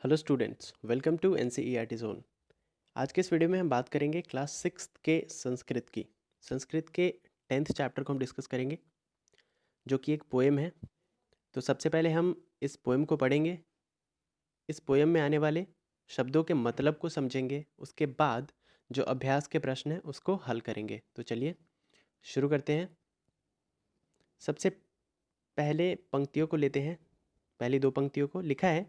Hello students, welcome to NCERT zone. आज के इस वीडियो में हम बात करेंगे क्लास 6 के संस्कृत की। संस्कृत के 10th चैप्टर को हम डिस्कस करेंगे, जो कि एक पोएम है। तो सबसे पहले हम इस पोएम को पढ़ेंगे, इस पोएम में आने वाले शब्दों के मतलब को समझेंगे। उसके बाद जो अभ्यास के प्रश्न हैं उसको हल करेंगे। तो चलिए शुरू करते हैं। सबसे पहले पंक्तियों को लेते हैं। पहली दो पंक्तियों को लिखा है,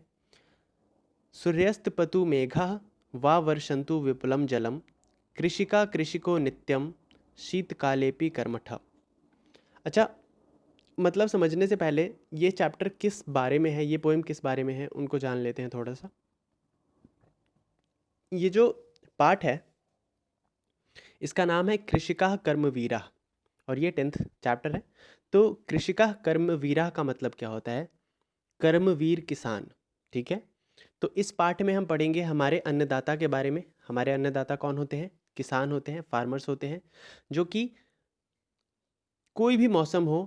सूर्यस्तपतु मेघः वा वर्षन्तु विपुलं जलं, कृषिका कृषिको नित्यं शीतकालेपि कर्मठ। अच्छा, मतलब समझने से पहले ये चैप्टर किस बारे में है, ये पोएम किस बारे में है, उनको जान लेते हैं थोड़ा सा। ये जो पाठ है इसका नाम है कृषिका कर्मवीरा और ये 10th चैप्टर है। तो कृषिका कर्मवीरा का मतलब क्या होता है? कर्मवीर किसान। ठीक है, तो इस पाठ में हम पढ़ेंगे हमारे अन्नदाता के बारे में। हमारे अन्नदाता कौन होते हैं? किसान होते हैं, फार्मर्स होते हैं, जो कि कोई भी मौसम हो,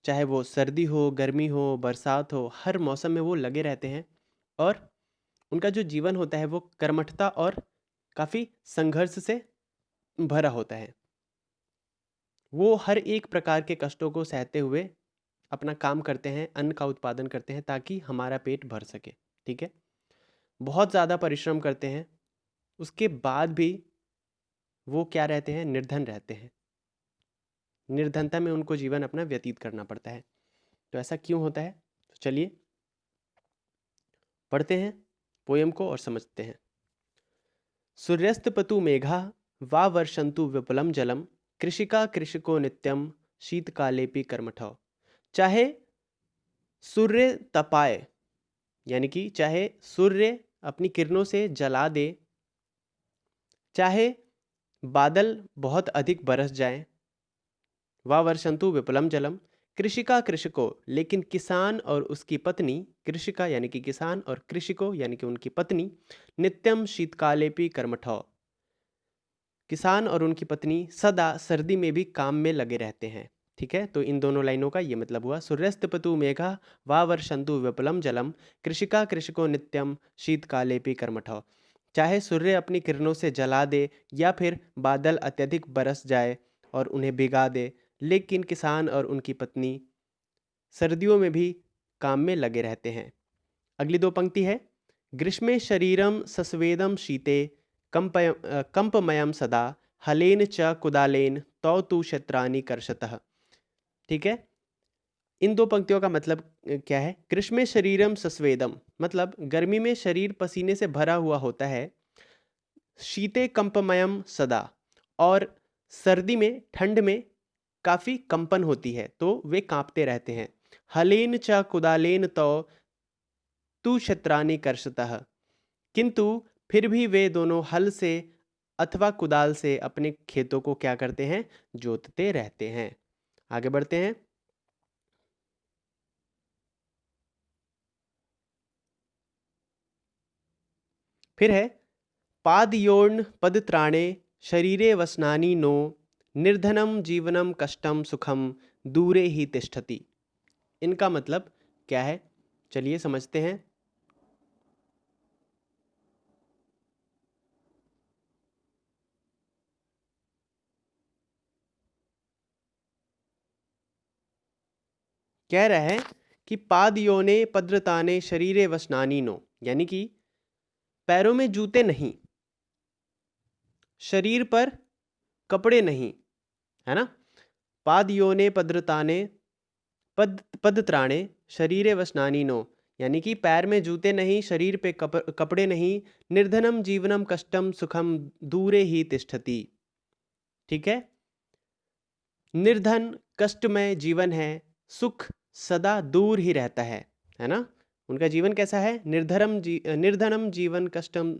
चाहे वो सर्दी हो, गर्मी हो, बरसात हो, हर मौसम में वो लगे रहते हैं। और उनका जो जीवन होता है वो कर्मठता और काफ़ी संघर्ष से भरा होता है। वो हर एक प्रकार के कष्टों को सहते हुए अपना काम करते हैं, अन्न का उत्पादन करते हैं ताकि हमारा पेट भर सके। ठीक है, बहुत ज़्यादा परिश्रम करते हैं, उसके बाद भी वो क्या रहते हैं? निर्धन रहते हैं। निर्धनता में उनको जीवन अपना व्यतीत करना पड़ता है। तो ऐसा क्यों होता है? तो चलिए पढ़ते हैं पोयम को और समझते हैं। सूर्यस्तपतु मेघा वा वर्षन्तु विपुलम जलम, कृषिका कृषिको नित्यम शीतकालेपि कर्मठौ। चाहे सूर्य तपाए, यानी कि चाहे सूर्य अपनी किरणों से जला दे, चाहे बादल बहुत अधिक बरस जाए, वा वर्षन्तु विपुलम जलम, कृषिका कृषिको, लेकिन किसान और उसकी पत्नी, कृषिका यानी कि किसान और कृषिको यानी कि उनकी पत्नी, नित्यम शीतकालेपि कर्मठौ, किसान और उनकी पत्नी सदा सर्दी में भी काम में लगे रहते हैं। ठीक है, तो इन दोनों लाइनों का ये मतलब हुआ, सूर्यस्तपतु मेघा वा वर्षन्तु विपुलम जलम, कृषिका कृषिको नित्यम शीतकालेपि कर्मठौ। चाहे सूर्य अपनी किरणों से जला दे या फिर बादल अत्यधिक बरस जाए और उन्हें भिगा दे, लेकिन किसान और उनकी पत्नी सर्दियों में भी काम में लगे रहते हैं। अगली दो पंक्ति है, ग्रीष्मे शरीरम सस्वेदम शीते कंपमयम सदा, हलेन च कुदालेन तौ तु शत्राणि कर्षतः। ठीक है, इन दो पंक्तियों का मतलब क्या है? ग्रीष्मे शरीरम सस्वेदम मतलब गर्मी में शरीर पसीने से भरा हुआ होता है, शीते कंपमयम सदा, और सर्दी में, ठंड में काफ़ी कंपन होती है तो वे कांपते रहते हैं। हलेन च कुदालेन तो तु शत्राणि कर्षतः, किंतु फिर भी वे दोनों हल से अथवा कुदाल से अपने खेतों को क्या करते हैं? जोतते रहते हैं। आगे बढ़ते हैं। फिर है, पादयोर्न पदत्राणे शरीरे वसनानि नो, निर्धनम जीवनम कष्टम सुखम दूरे ही तिष्ठति। इनका मतलब क्या है? चलिए समझते हैं। कह रहा है कि पादयोने पद्रताने शरीरे वसनानि नो, यानी कि पैरों में जूते नहीं, शरीर पर कपड़े नहीं, है ना? पादयोने पद्रताने पदत्राणे शरीरे वसनानि नो, यानी कि पैर में जूते नहीं, शरीर पे कपड़े नहीं, निर्धनम जीवनम कष्टम सुखम दूरे ही तिष्ठति। ठीक है, निर्धन कष्टमय जीवन है, सुख सदा दूर ही रहता है ना? उनका जीवन कैसा है? निर्धनम जीवन कष्टम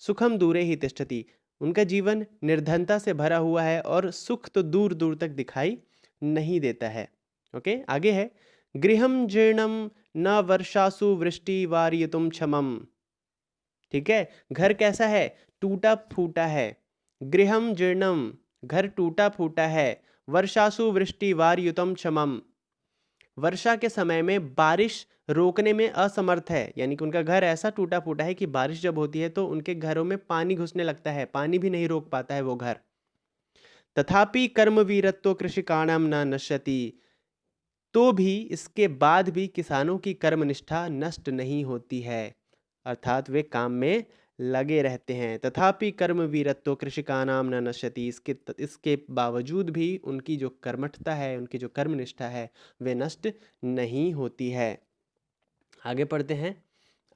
सुखम दूरे ही तिष्ठति। उनका जीवन निर्धनता से भरा हुआ है और सुख तो दूर दूर तक दिखाई नहीं देता है। ओके, आगे है, गृहम जीर्णम न वर्षासु वृष्टि वारयितुम क्षमम। ठीक है, घर कैसा है? टूटा फूटा है। गृहम जीर्णम, घर टूटा फूटा है, वर्षासु वृष्टि वारयुतम क्षमम, वर्षा के समय में बारिश रोकने में असमर्थ है, यानी कि उनका घर ऐसा टूटा फूटा है कि बारिश जब होती है तो उनके घरों में पानी घुसने लगता है, पानी भी नहीं रोक पाता है वो घर। तथापि कर्मवीरत्व कृषिकाणाम न नश्यति, तो भी इसके बाद भी किसानों की कर्मनिष्ठा नष्ट नहीं होती है, अर्थात वे काम में लगे रहते हैं। तथापि कर्मवीरत्व कृषिकाणाम न नश्यति, इसके बावजूद भी उनकी जो कर्मठता है, उनकी जो कर्मनिष्ठा है, वे नष्ट नहीं होती है। आगे पढ़ते हैं।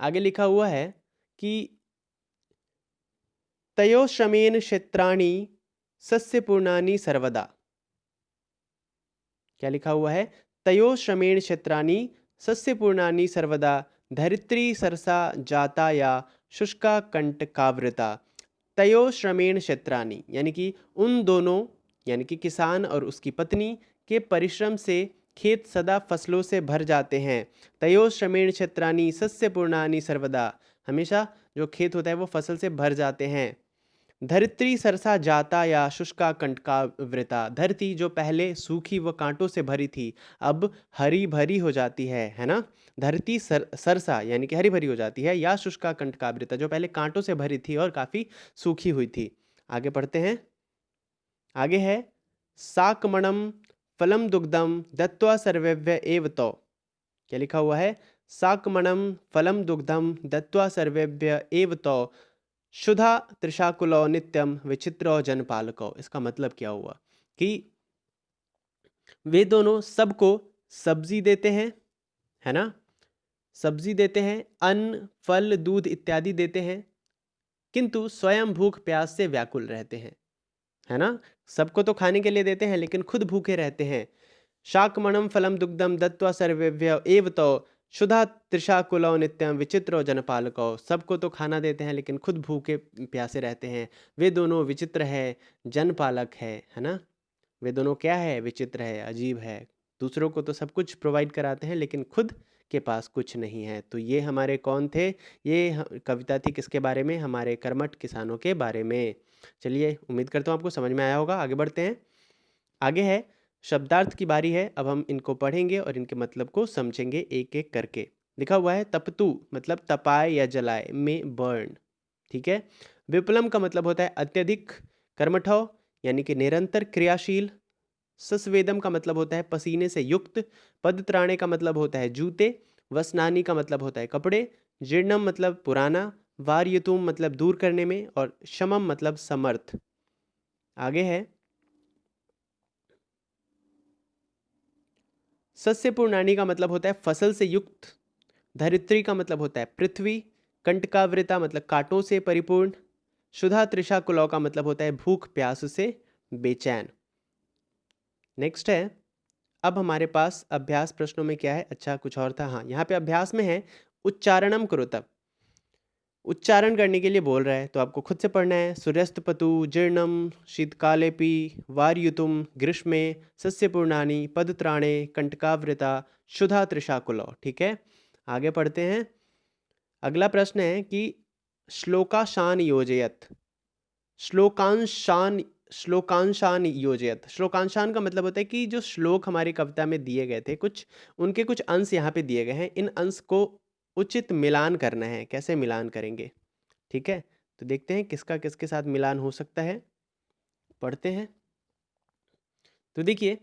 आगे लिखा हुआ है कि तयो श्रमेण क्षेत्राणि सस्यपूर्णानि सर्वदा। क्या लिखा हुआ है? तयो श्रमेण क्षेत्राणि सस्यपूर्णानि सर्वदा, धरित्री सरसा जाता या शुष्का कंटकावृता। तयो श्रमेण क्षेत्राणि, यानी कि उन दोनों, यानी कि किसान और उसकी पत्नी के परिश्रम से खेत सदा फसलों से भर जाते हैं। तयो श्रमेण क्षेत्राणि सस्यपूर्णानि सर्वदा, हमेशा जो खेत होता है वो फसल से भर जाते हैं। धरित्री सरसा जाता या शुष्का कंटकावृता, धरती जो पहले सूखी व कांटों से भरी थी अब हरी भरी हो जाती है ना। धरती सरसा यानी कि हरी भरी हो जाती है, या शुष्का कंटकावृता जो पहले कांटों से भरी थी और काफी सूखी हुई थी। आगे पढ़ते हैं। आगे है साकमणम फलम दुग्धम दत्वा सर्वेभ्य एव तो। क्या लिखा हुआ है? साकमणम फलम दुग्धम दत्वा सर्वेभ्य एव तो शुधा त्रिशाकुलो नित्यम विचित्रो जनपालको। इसका मतलब क्या हुआ कि वे दोनों सबको सब्जी देते हैं, है ना, सब्जी देते हैं, अन्न फल दूध इत्यादि देते हैं, किंतु स्वयं भूख प्यास से व्याकुल रहते हैं, है ना। सबको तो खाने के लिए देते हैं लेकिन खुद भूखे रहते हैं। शाकमणम फलम दुग्धम दत्वा सर्वेभ्य एव तो शुधा त्रिशाकुलो नित्यम विचित्रो जनपालको। सबको तो खाना देते हैं लेकिन खुद भूखे प्यासे रहते हैं। वे दोनों विचित्र है, जनपालक है ना। वे दोनों क्या है? विचित्र है, अजीब है। दूसरों को तो सब कुछ प्रोवाइड कराते हैं लेकिन खुद के पास कुछ नहीं है। तो ये हमारे कौन थे? ये कविता थी किसके बारे में? हमारे कर्मठ किसानों के बारे में। चलिए, उम्मीद करता हूँ आपको समझ में आया होगा। आगे बढ़ते हैं। आगे है शब्दार्थ की बारी है। अब हम इनको पढ़ेंगे और इनके मतलब को समझेंगे एक एक करके। लिखा हुआ है तपतु मतलब तपाए या जलाए, में बर्न, ठीक है। विप्लम का मतलब होता है अत्यधिक, कर्मठव यानी कि निरंतर क्रियाशील। सस्वेदम का मतलब होता है पसीने से युक्त। पदत्राणे का मतलब होता है जूते। वसनानी का मतलब होता है कपड़े। जीर्णम मतलब पुराना। वार्यतुम मतलब दूर करने में, और शमम मतलब समर्थ। आगे है सस्यपूर्णानी का मतलब होता है फसल से युक्त। धरित्री का मतलब होता है पृथ्वी। कंटकावृता मतलब कांटों से परिपूर्ण। शुधा त्रिशाकुलौ का मतलब होता है भूख प्यास से बेचैन। नेक्स्ट है, अब हमारे पास अभ्यास प्रश्नों में क्या है? अच्छा, कुछ और था, हाँ, यहाँ पे अभ्यास में है उच्चारणम कुरुतम। उच्चारण करने के लिए बोल रहा है तो आपको खुद से पढ़ना है। सूर्यस्तपतु जीर्णम शीतकालेपि वारयुतुम ग्रीष्मे सस्यपूर्णानि पदत्राणे कंटकावृता शुधा त्रिशाकुलो। ठीक है, आगे पढ़ते हैं। अगला प्रश्न है कि श्लोकाशान योजयत। श्लोकांशान योजयत। श्लोकांशान का मतलब होता है कि जो श्लोक हमारी कविता में दिए गए थे, कुछ उनके कुछ अंश यहाँ पे दिए गए हैं। इन अंश को उचित मिलान करना है। कैसे मिलान करेंगे? ठीक है, तो देखते हैं किसका किसके साथ मिलान हो सकता है। पढ़ते हैं। तो देखिए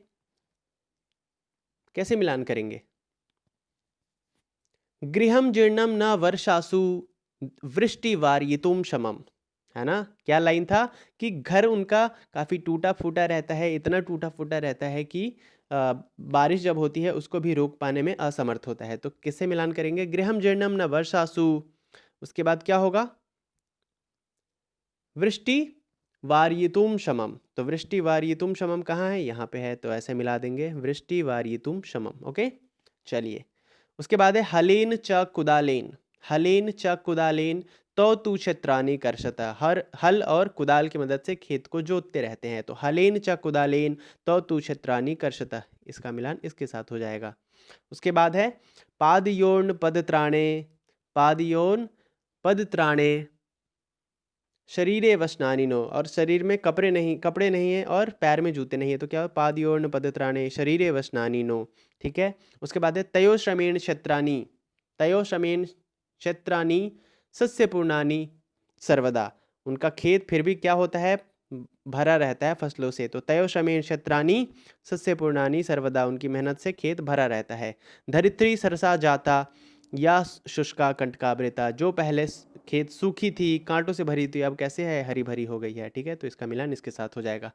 कैसे मिलान करेंगे। गृहम जीर्णम न वर्षासु वृष्टि वारयितुम शमम, है ना। क्या लाइन था कि घर उनका काफी टूटा फूटा रहता है, इतना टूटा फूटा रहता है कि बारिश जब होती है उसको भी रोक पाने में असमर्थ होता है। तो किससे मिलान करेंगे? गृहम जीर्णम न वर्षासु, उसके बाद क्या होगा? वृष्टि वारयितुम शमम। तो वृष्टि वारयितुम शमम कहाँ है? यहाँ पे है, तो ऐसे मिला देंगे वृष्टि वारयितुम शमम। ओके, चलिए। उसके बाद है हलेन च कुदालेन। हलेन च कुदालेन तो तू क्षेत्रानी कर्षता। हर हल और कुदाल की मदद से खेत को जोतते रहते हैं। तो हलेन च कुदालेन तो तू क्षेत्रानी कर्षता, इसका मिलान इसके साथ हो जाएगा। उसके बाद है पादयोन पदत्राणे। पादयोन पदत्राणे शरीरे वस्नानि नो, और शरीर में कपड़े नहीं है और पैर में जूते नहीं है, तो क्या हो, पादयोर्न पदत्राणे शरीरे वस्नानि नो। ठीक है। उसके बाद है तयो श्रमेण क्षेत्राणि, तयो श्रमेण क्षेत्राणि सस्य पूर्णानि सर्वदा। उनका खेत फिर भी क्या होता है, भरा रहता है फसलों से। तो तयो श्रमेण क्षेत्राणि सस्य पूर्णानि सर्वदा, उनकी मेहनत से खेत भरा रहता है। धरित्री सरसा जाता या शुष्का कंटकावृता, जो पहले खेत सूखी थी, कांटों से भरी थी, अब कैसे है, हरी भरी हो गई है। ठीक है, तो इसका मिलान इसके साथ हो जाएगा।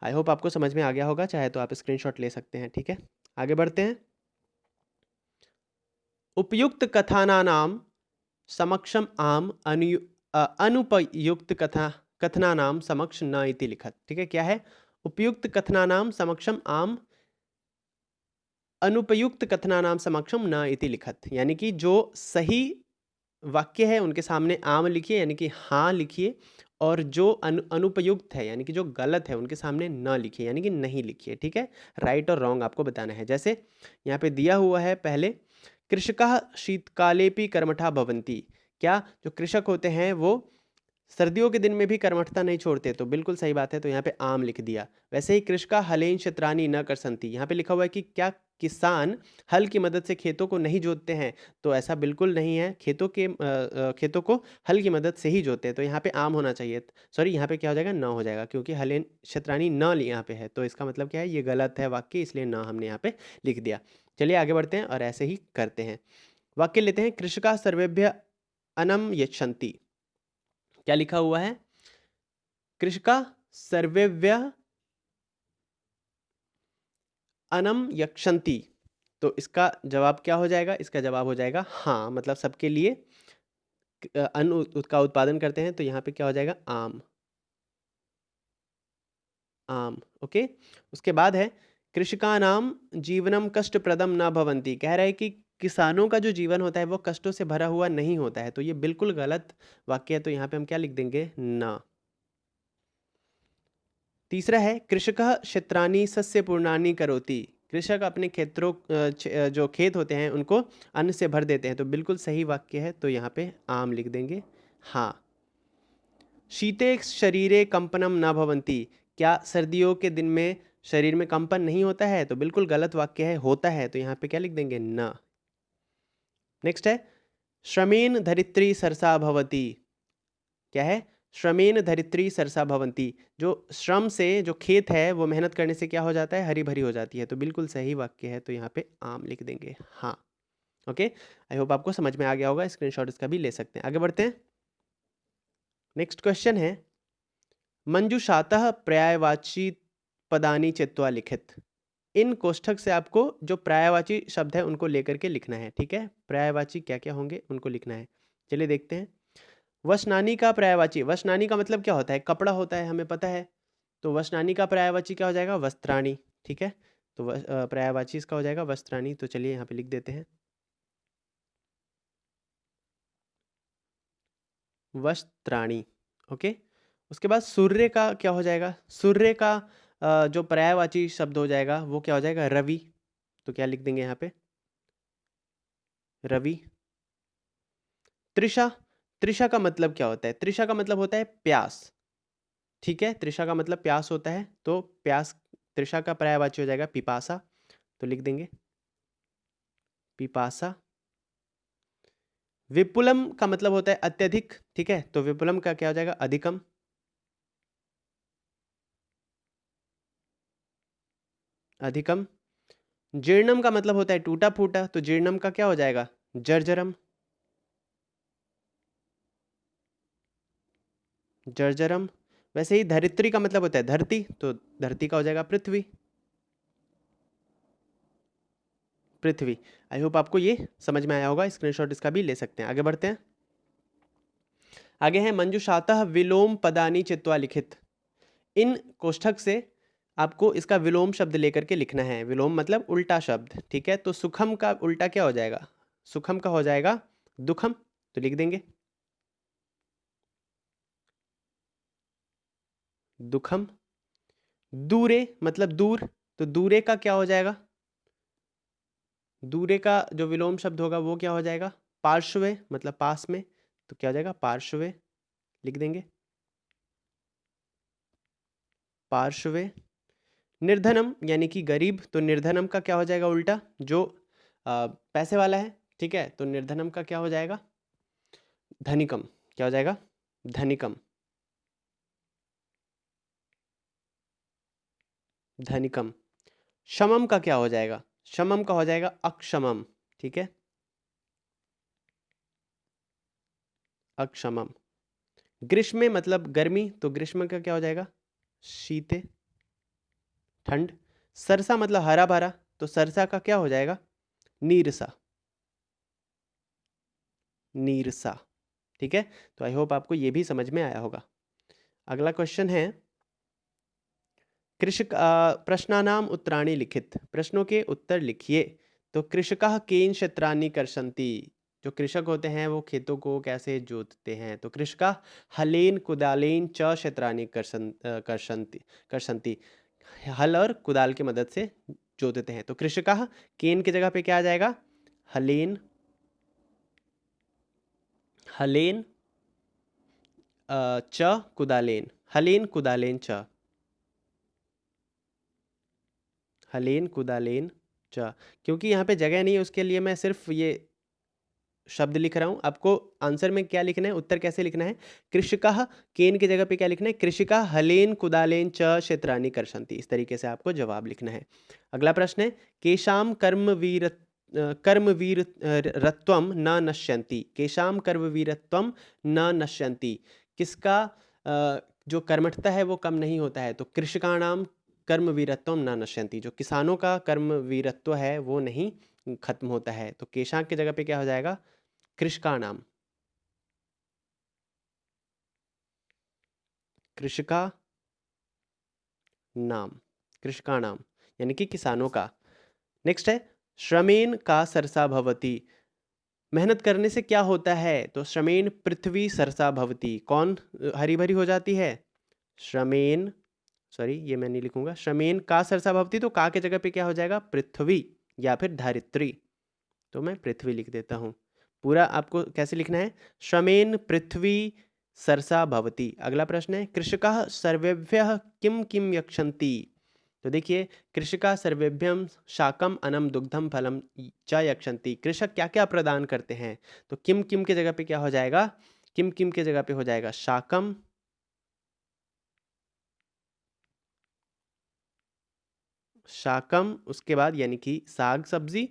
आई होप आपको समझ में आ गया होगा, चाहे तो आप स्क्रीनशॉट ले सकते हैं। ठीक है, आगे बढ़ते हैं। उपयुक्त कथानानाम समक्षम आम अनुपयुक्त कथनानाम समक्ष न इति लिखत। ठीक है, क्या है, उपयुक्त कथनानाम समक्षम आम अनुपयुक्त कथनानाम समक्षम न इति लिखत, यानी कि जो सही वाक्य है उनके सामने आम लिखिए, यानी कि हाँ लिखिए, और जो अनुपयुक्त है यानी कि जो गलत है उनके सामने न लिखिए, यानी कि नहीं लिखिए। ठीक है, राइट और रॉन्ग आपको बताना है। जैसे यहाँ पे दिया हुआ है पहले, कृषकाः शीतकालेपि कर्मठा भवन्ति। क्या जो कृषक होते हैं वो सर्दियों के दिन में भी कर्मठता नहीं छोड़ते, तो बिल्कुल सही बात है, तो यहाँ पे आम लिख दिया। वैसे ही कृषका हलेन क्षेत्राणि न करसन्ति, यहाँ पे लिखा हुआ है कि क्या किसान हल की मदद से खेतों को नहीं जोतते हैं, तो ऐसा बिल्कुल नहीं है। खेतों को हल की मदद से ही जोतते हैं, तो यहाँ पे आम होना चाहिए। सॉरी, यहाँ पे क्या हो जाएगा, न हो जाएगा, क्योंकि हलेन क्षेत्राणि न यहाँ पे है, तो इसका मतलब क्या है, ये गलत है वाक्य, इसलिए न हमने यहाँ पे लिख दिया। चलिए आगे बढ़ते हैं और ऐसे ही करते हैं। वाक्य लेते हैं, कृषका सर्वेभ्य अनम यच्छन्ति। क्या लिखा हुआ है, कृषका सर्वेभ्य अनम यक्षन्ति, तो इसका जवाब क्या हो जाएगा, इसका जवाब हो जाएगा हाँ, मतलब सबके लिए अन्न का उत्पादन करते हैं, तो यहाँ पे क्या हो जाएगा, आम, आम। ओके, उसके बाद है कृषकानाम जीवनम कष्टप्रदम न भवन्ति। कह रहा है कि किसानों का जो जीवन होता है वो कष्टों से भरा हुआ नहीं होता है, तो ये बिल्कुल गलत वाक्य है, तो यहाँ पे हम क्या लिख देंगे, न। तीसरा है कृषकः क्षेत्राणि सस्य पूर्णानि करोति। कृषक अपने जो खेत होते हैं उनको अन्न से भर देते हैं, तो बिल्कुल सही वाक्य है, तो यहाँ पे आम लिख देंगे, हाँ। शीते शरीरे कंपनम न भवन्ति। क्या सर्दियों के दिन में शरीर में कंपन नहीं होता है, तो बिल्कुल गलत वाक्य है, होता है, तो यहाँ पे क्या लिख देंगे, न। नेक्स्ट है श्रमेन धरित्री सरसा भवति। क्या है, श्रमेन धरित्री सरसा भवंती, जो श्रम से जो खेत है वो मेहनत करने से क्या हो जाता है, हरी भरी हो जाती है, तो बिल्कुल सही वाक्य है, तो यहाँ पे आम लिख देंगे, हाँ। ओके, आई होप आपको समझ में आ गया होगा, स्क्रीनशॉट इसका भी ले सकते हैं। आगे बढ़ते हैं। नेक्स्ट क्वेश्चन है, मंजुषातः पर्यायवाची पदानी चित्वा लिखित। इन कोष्ठक से आपको जो पर्यायवाची शब्द है उनको लेकर के लिखना है। ठीक है, पर्यायवाची क्या क्या होंगे उनको लिखना है। चलिए देखते हैं। वसनानी का पर्यायवाची, वसनानी का मतलब क्या होता है, कपड़ा होता है, हमें पता है, तो वसनानी का पर्यायवाची क्या हो जाएगा, वस्त्राणी। ठीक है, तो पर्यायवाची इसका हो जाएगा वस्त्राणी, तो चलिए यहाँ पे लिख देते हैं वस्त्राणी। ओके, उसके बाद सूर्य का क्या हो जाएगा, सूर्य का जो पर्यायवाची शब्द हो जाएगा वो क्या हो जाएगा, रवि, तो क्या लिख देंगे यहाँ पे, रवि। तृषा, तृषा का मतलब क्या होता है, तृषा का मतलब होता है प्यास। ठीक है, तृषा का मतलब प्यास होता है, तो प्यास, तृषा का पर्यायवाची हो जाएगा पिपासा, तो लिख देंगे पिपासा। विपुलम का मतलब होता है अत्यधिक। ठीक है, तो विपुलम का क्या हो जाएगा, अधिकम, अधिकम। जीर्णम का मतलब होता है टूटा फूटा, तो जीर्णम का क्या हो जाएगा, जर्जरम, जर्जरम। वैसे ही धरित्री का मतलब होता है धरती, तो धरती का हो जाएगा पृथ्वी, पृथ्वी। आई होप आपको ये समझ में आया होगा, स्क्रीनशॉट इसका भी ले सकते हैं। आगे बढ़ते हैं। आगे है मंजुषातः विलोम पदानी चित्वा लिखित। इन कोष्ठक से आपको इसका विलोम शब्द लेकर के लिखना है। विलोम मतलब उल्टा शब्द। ठीक है, तो सुखम का उल्टा क्या हो जाएगा, सुखम का हो जाएगा दुखम, तो लिख देंगे दुखम। दूरे मतलब दूर, तो दूरे का क्या हो जाएगा, दूरे का जो विलोम शब्द होगा वो क्या हो जाएगा, पार्श्वे मतलब पास में, तो क्या हो जाएगा पार्श्वे, लिख देंगे। पार्श्वे। निर्धनम यानी कि गरीब, तो निर्धनम का क्या हो जाएगा उल्टा, जो पैसे वाला है, ठीक है, तो निर्धनम का क्या हो जाएगा, धनिकम। क्या हो जाएगा, धनिकम। धनिकम। शमम का क्या हो जाएगा, शमम का हो जाएगा अक्षमम, ठीक है, अक्षमम। ग्रीष्म मतलब गर्मी, तो ग्रीष्म का क्या हो जाएगा, शीते, ठंड। सरसा मतलब हरा भरा, तो सरसा का क्या हो जाएगा, नीरसा, नीरसा, ठीक है। तो आई होप आपको ये भी समझ में आया होगा। अगला क्वेश्चन है, कृषक प्रश्नानाम उत्तराणि लिखित, प्रश्नों के उत्तर लिखिए। तो कृषकः केन क्षेत्राणि कर्षन्ति, जो कृषक होते हैं वो खेतों को कैसे जोतते हैं, तो कृषकः हलेन कुदालेन च क्षेत्राणि कर्षन्ति, कर्षन्ति, हल और कुदाल की मदद से जोतते हैं। तो कृषकः केन की जगह पे क्या आ जाएगा, हलेन, हलेन च कुदालेन, हलेन कुदालेन च, हलेन कुदालेन च। क्योंकि यहाँ पे जगह नहीं है उसके लिए मैं सिर्फ ये शब्द लिख रहा हूँ। आपको आंसर में क्या लिखना है, उत्तर कैसे लिखना है, कृषिकाः केन की जगह पे क्या लिखना है, कृषिका हलेन कुदालेन च क्षेत्राणि कर्षन्ति, इस तरीके से आपको जवाब लिखना है। अगला प्रश्न है, केशाम कर्मवीर रत्वम न नश्यन्ति, केशाम कर्मवीरत्वम न नश्यन्ति, किसका जो कर्मठता है वो कम नहीं होता है, तो कृषकाणाम कर्मवीरत्वम न नश्यन्ति, जो किसानों का कर्मवीरत्व है वो नहीं खत्म होता है। तो केशां की जगह पे क्या हो जाएगा, कृषका नाम, कृषका नाम, कृषका नाम यानी कि किसानों का। नेक्स्ट है, श्रमेन का सरसा भवती, मेहनत करने से क्या होता है, तो श्रमेन पृथ्वी सरसा भवती, कौन हरी भरी हो जाती है, श्रमेन, सॉरी ये मैं नहीं लिखूंगा, श्रमेन का सरसा भवती, तो का के जगह पे क्या हो जाएगा, पृथ्वी या फिर धरित्री, तो मैं पृथ्वी लिख देता हूँ। पूरा आपको कैसे लिखना है, श्रमेन पृथ्वी सरसा भवती। अगला प्रश्न है, कृषकाः सर्वेभ्यः किम किम यक्षन्ति, तो देखिए, कृषकाः सर्वेभ्यं शाकम अनम दुग्धम फलम च यक्षन्ति, कृषक क्या क्या प्रदान करते हैं, तो किम किम के जगह पे क्या हो जाएगा, किम किम के जगह पे हो जाएगा शाकम, शाकम, उसके बाद यानी कि साग सब्जी,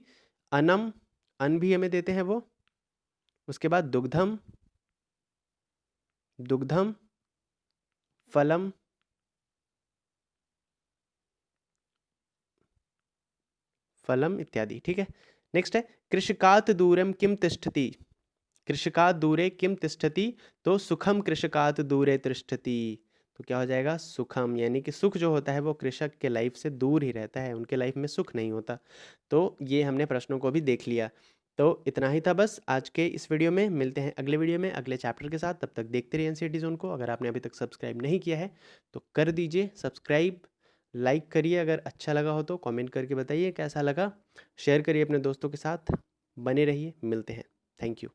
अनम, अन्न भी हमें देते हैं वो, उसके बाद दुग्धम, दुग्धम, फलम, फलम इत्यादि, ठीक है। नेक्स्ट है, कृषकात् दूरम किम तिष्ठति, कृषकात् दूरे किम तिष्ठति, तो सुखम कृषकात् दूरे तिष्ठति, तो क्या हो जाएगा, सुखम, यानी कि सुख जो होता है वो कृषक के लाइफ से दूर ही रहता है, उनके लाइफ में सुख नहीं होता। तो ये हमने प्रश्नों को भी देख लिया। तो इतना ही था बस आज के इस वीडियो में, मिलते हैं अगले वीडियो में अगले चैप्टर के साथ, तब तक देखते रहिए एनसीईआरटी जोन को। अगर आपने अभी तक सब्सक्राइब नहीं किया है तो कर दीजिए सब्सक्राइब, लाइक करिए, अगर अच्छा लगा हो तो कमेंट करके बताइए कैसा लगा, शेयर करिए अपने दोस्तों के साथ, बने रहिए, मिलते हैं, थैंक यू।